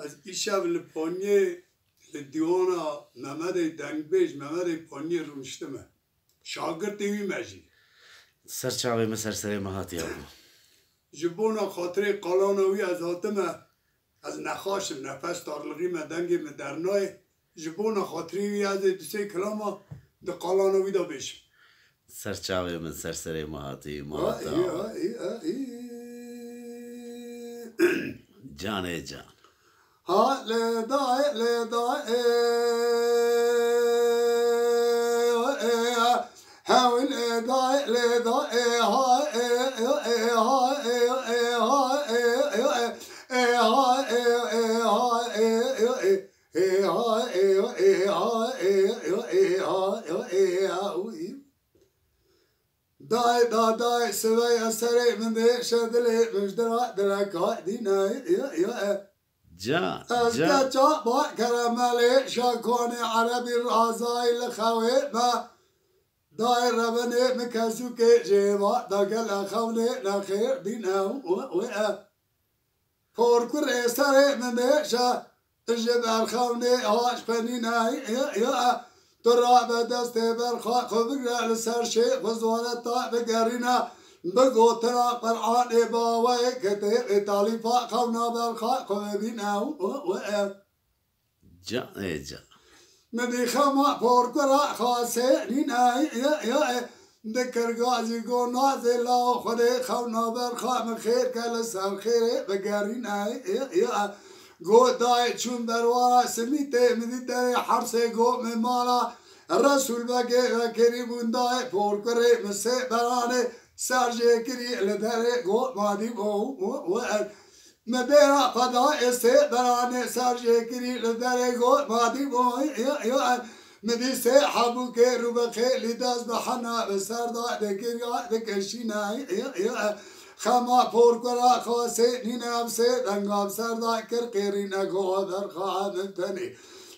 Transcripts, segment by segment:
از ایشب لپانیه لدیوانا محمد دنگبیج محمد پانی رونشتمه شاگرد دیوی مجی سرچاوی مسر سری مهاتی آبو جبونا خاطر قلانوی از هاتمه از نخاشم نفس تارلغی مدنگ مدرنای جبونا خاطری از دوسته کلاما ده قلانوی دا بیشم سرچاوی مسر سری مهاتی جانه جان ها لدای هاول لدای داي سوي أسرع من ذي شدلي مجدرا دركا ديناي جا أزكى با كرمالي شاكوني عربي الرازاي لخوي ما داي ربني مكسوكي جيبا داقل أخوني لخير دينا فوركور أسرع من ذي شا الجبال خوني هاش فنيناي ترى بدست برخا خبر لسر شيء وزوانة طاب قرينا بقوتنا قرآن باوي كتير تاليفا خونا برخا خبينا جا مدي خما فوركرا خاسينينا يا ذكر غازي قونا زلا خدي خونا برخا من خير كالسر خير بقرينا يا گو دای چون دروارا سمیته مدیده حرسه گو ممالا رسول بگری بوندای پور کره مسه برانه سرجه کری لدره گو مادی بو مدیرا قدای سه برانه سرجه کری لدره گو مادی بو مدی سه حبو که رو بخیلی دست بحنا بسردا دکشینا خما پورکرا خاسه نینام سه دنگام سردا کر قیرین گو در خواهم تنی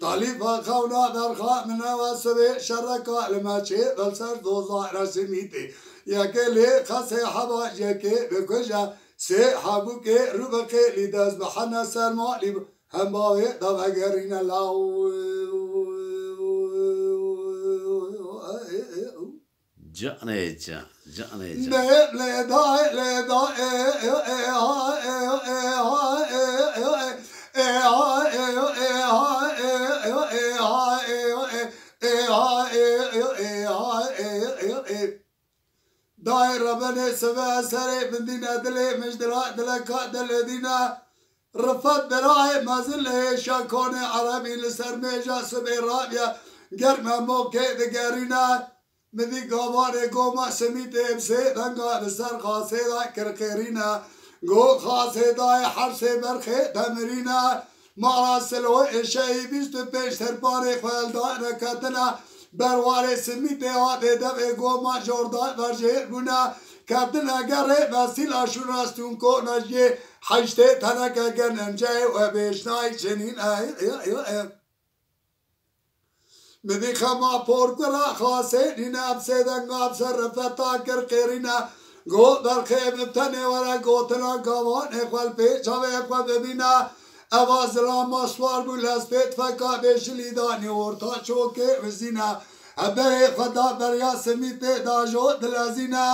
طالبا خونا در خواهم نواسبه شرکا لمچه بلسر دوزا رسمیتی یکی لی خسه حبا یکی بکجا سه حبو که رو بقی لیداز بحنا سرمالی هم باوی دوگرین لاو جانه جان داي ربنا سبا سري من دينا دلي مجدرا دلكا دل دينا رفض دراعي مازل شاكوني عربي لسر ميجا سبي رابيا قرمه موكي دقارينا مدي قواني قوما سميت بسي دنگا لسر خاصي دا كرقيرينا قو خاصي داي حرسي برخي دمرينا مارا سلوي الشاي بيستو بيش ترباري خوال دا نكتنا برواري سميت هاده دبي قوما جوردان ورجير بنا كتنا قري بسيلا شناستون كو نجي حجتي تنكا قرنم جاي وبيشناي جنين مدي خما پورکرا خاصه نیناب سیدنگاب سر رفتا کر قیرینا گو در خیب تنه ورا گوتنا گوان اخوال پیچ و اخوال ببینا اوازلا ماسوار بو لسپیت فکا بشلیدانی ورطا چوکه وزینا بری خدا بریا سمیت داجو دلازینا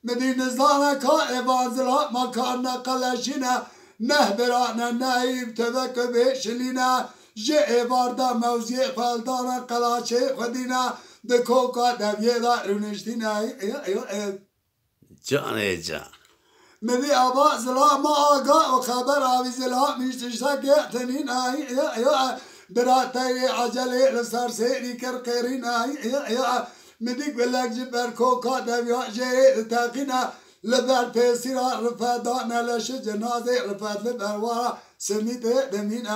مدي نزارك إبازلا مكاننا قلشنا نهبرانا نايب تبك بيشلينا جي إباردا موزي فالدانا قلاشي خدينا دكوكا دبيدا رونشتينا جاني جان مدي أبا زلا ما آقا وخبر آبي زلا مشتشتاك يأتنينا براتي عجلي لسر سيري كرقيرينا مديك بلاك جبر كوكا دبيا جي تاقينا لبر بيسيرا رفادانا لش جنازي رفاد لبر ورا سميت دمين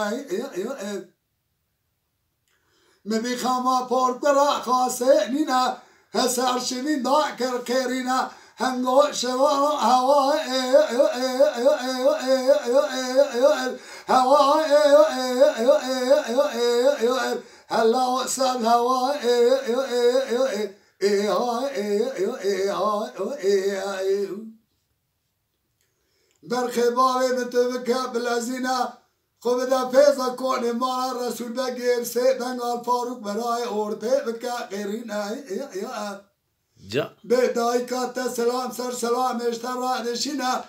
مدي خاما بوركرا خاصي نينا هسار شمين دا كرقيرينا هنگو شوا هوا هوا هلا وسام هوا برخي بابي متبكى بالازينة خب دا فیضا کنه مالا رسول بگیر سه دنگال فاروق برای ارده بکا غیرین جان به دایکات سلام سر سلام اشتر را دشینه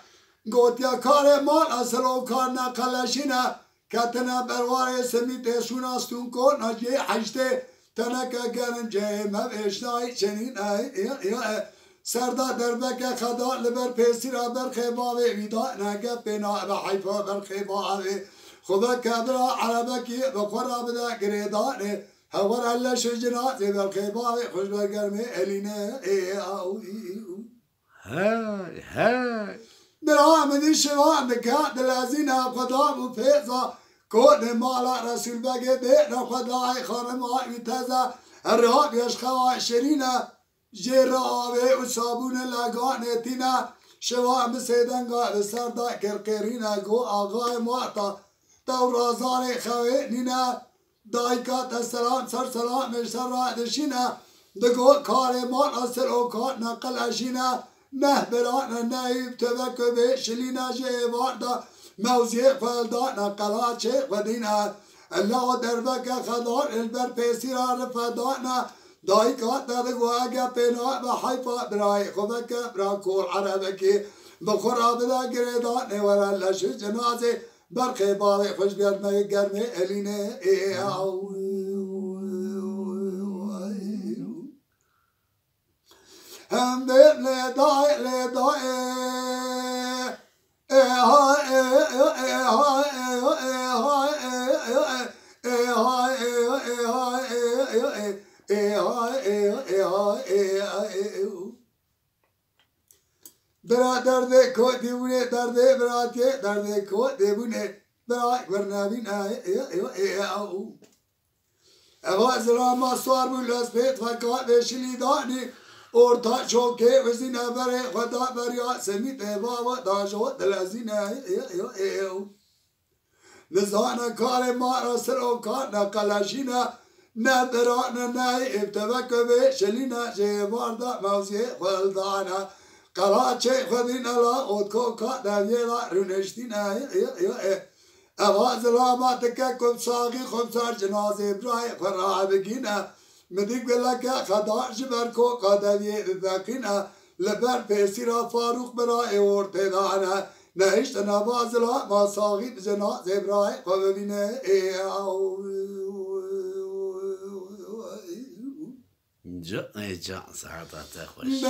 گوتیا کار مال اصل و کار نقلشینه کتنا بروار سمیت شوناستون کن نجی حجته تنکا گرن جه مبشنای چنین سردا دربک خدا لبر پیسی را بر خیباوی ویدا نگه بنا بحیفا بر خیباوی خدا کبرا عربکی بخورا بدا گریدانه هور علش جنازه بر خیباوی خوش برگرمه الینه های های برامدی شوان بکات دلازینا خدا و پیزا کود مالا رسول بگه دینا خدای خانمای ویتزا الرهاب یشخوا شرینا جراوه و صابون لگانه تینا شوان بسیدنگا بسردا کرکرینا گو آقای ماتا دورازان خوی نینا دایکات السلام سر سلام اشتر را دشینا دگو کار مال اصل و کار نقل اشینا نه بران نهیب تبکو به شلینا جیواردا موزی فلدا نقلا چه ودینا الله دربک خدار البر پیسی را رفدانا دایکات دگو اگه پینا به حیفا برای خوبک برا کور عربکی بخورا بدا گریدان ورا لش جنازه برخی باوی خوش گرمه گرمه الینه هم لدای برا درد کو دیونه درد برا که درد کو دیونه برا ورنابین اواز را ما سوار بولاس بیت فکات بشلی دانی orta çoke vezine bere khada berya semit baba dajo delazine nizana kare mara sero kana kalashina ne berana ne ibtebek be shelina jevarda mavzi khaldana qalache khadina la otko ka davyela runeştina avaz la matkekum sagi khumsar cenaze ibrahim farabgina مدیک بلا که خدا جبر کو قدری ذکینا لبر پیسیرا فاروق برای ورته دانا نهشت نوازلا ما صاحب جنا زبرای قوینه جان سعادت خوش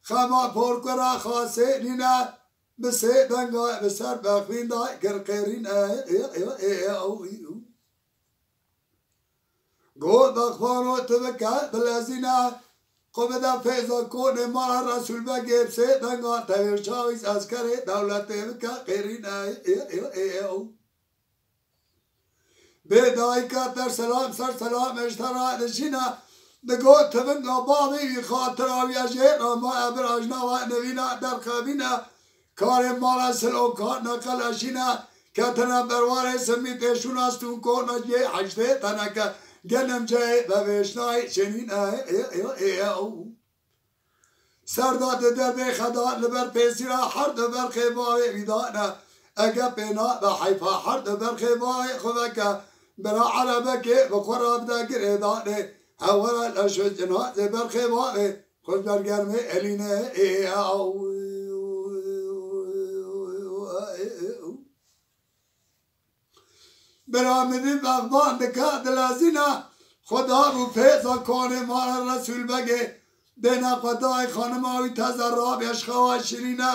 خما پر کرا خاصه نینا بسه دنگا بسر بخوین دا کرکرین گو دخوانو تبکا بلازینا قبدا فیضا کونه مالا رسول بگیب سه دنگا تاویر چاویز از کره دولت بکا قیرین بدای که در سلام سر سلام اشترا دشینا دگو تبنگا بابی خاطر آویا جیر اما ابر آجنا و نوینا در خبینا کار مالا سلو کار نقل اشینا کتنا بروار سمیت شوناستون کن جه حجده تنکه گنم جه بوشنای چنین سرداد در به خدا لبر پیسی را حرد بر خیبای ویدانا اگه پینا به حیفا حرد بر خیبای خوبکه برا عربه که بخوراب دا گریدانه هورا لشو جنازه بر خیبای خوش برگرمه الینه برامدی بغبان دکا دلازینا خدا رو پیزا کنه مال رسول بگه دینا خدای خانماوی تزراب یشخوا شرینا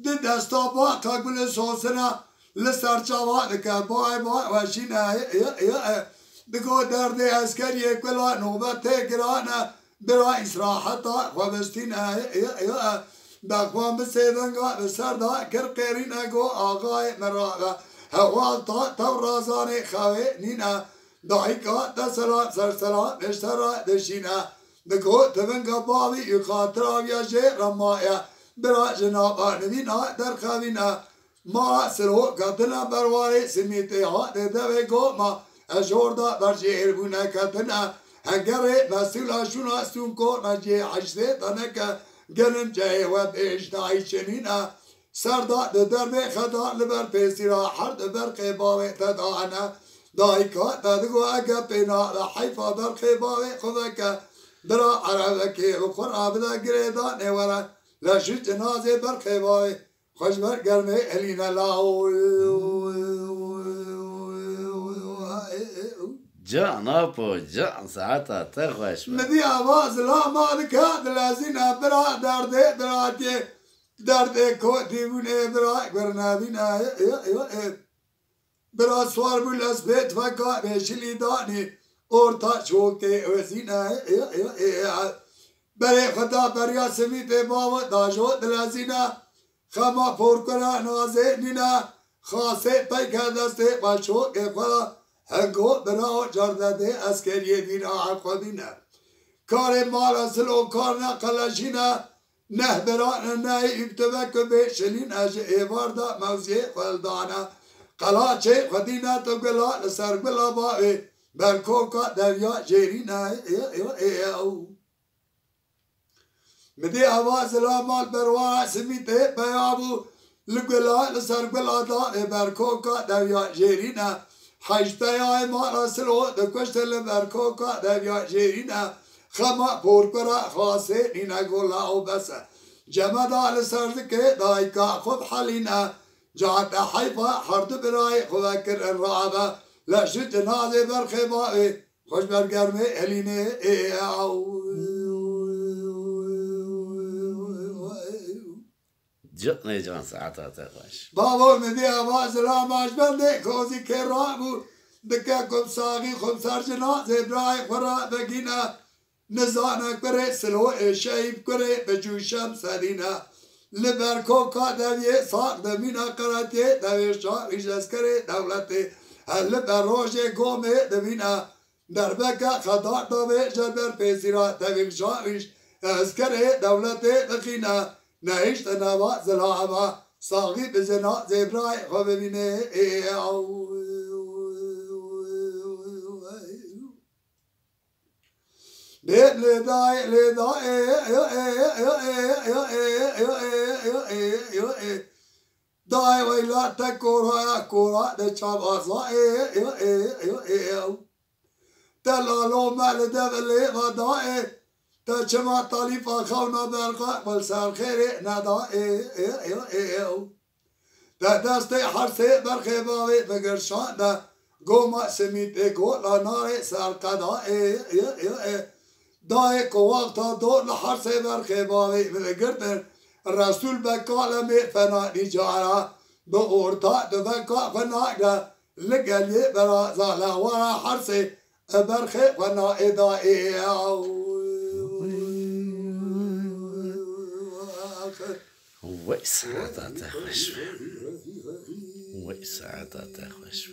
دی دستا با کگل سوسنا لسرچاوا دکا بای وشینا دکو درد اسکری کلا نوبت گرانا برا اسراحتا خوبستینا بغبان بسیدنگا بسردا کرقیرینا گو آقای مراغا هوال تورازان خواه نینا دایکا دسلام سر سلام اشترا دشینا دکو تبنگا باوی یخاطر آویا جه رمایا برا جنابا نوینا در خوینا ما سرو کتنا برواری سمیتی ها ده گو ما اجوردا بر جهر بونا کتنا هنگره مسئول شونا سون کو نجی عجزه دانکه گلن جای و بیش نای چنینا سردا درب خدا لبر پیسیرا هر دبر قباوه تدانا دایکا تدگو اگه پینا حیفا بر قباوه خودکه درا عربکی و قرآن بدا گریدان ورا لشو جنازه بر قباوه خوش بر گرمه الینا لاو جان أبو جان ساعتها تخوش مدي آواز لا مالك دلازينا برا درد دراتي درد كوتي بني برا برنابينا برا سوار بلاس بيت فكا بشلي داني orta şoke özina bere khada beriya semite bav dajo dilazina khama porkara naze nina khase paykadaste başo efa hango bera jardade askeriye din aqabina kare mal asıl o karna kalaşina nehbera nay ibtebek be şelin aj evarda mavzi faldana qalaçe khadina to gala sargala ba برکوکا دریا جیرینا مدی آواز لامال بروا سمیته بیابو لگلا لسرگلا دا برکوکا دریا جیرینا حجته های مالا سلو دکشتل برکوکا دریا جیرینا خما پورکرا خاصه نینا گولا و بسه جمدا لسرزکه دایکا خب حلینا جعت حیفا حرد برای خواکر الرعبه لا شد نادي برخبائي خوش برقرمي اليني جتني جان ساعتها تخوش بابو مدي آواز لا ماش بندي كوزي كرامو دكاكم ساغي خمسار جنازي براي خرا بقينا نزانا كري سلو شايب كري بجو شمس هدينا لبركو كادوية ساق دمينا قراتي دوي شاويش اسكري دولتي هل بروجه گومه دبینا دربکه خدا داوه جبر پیسیرا دویل شاویش اسکره دولت دخینا نهشت نوا زلاعبا ساقی بزنا زبرای خواه ببینه دید لدای دای ویلا تکورا ده چابازا تلالو مال دغلی غدای تا چما طالیفا خونا برقا بلسر خیره ندا ده دست حرسه برخی باوی بگرشان ده گوما سمیت گولا نار سرقدا دای کو وقتا دو لحرسه برخی باوی بگردن رسول بکالم فنا نجارا به اورتا دفکا فنا لگلی برا زالا ورا حرسه برخه فنا ادائي وي ساعتها تخوش وي ساعتها تخوش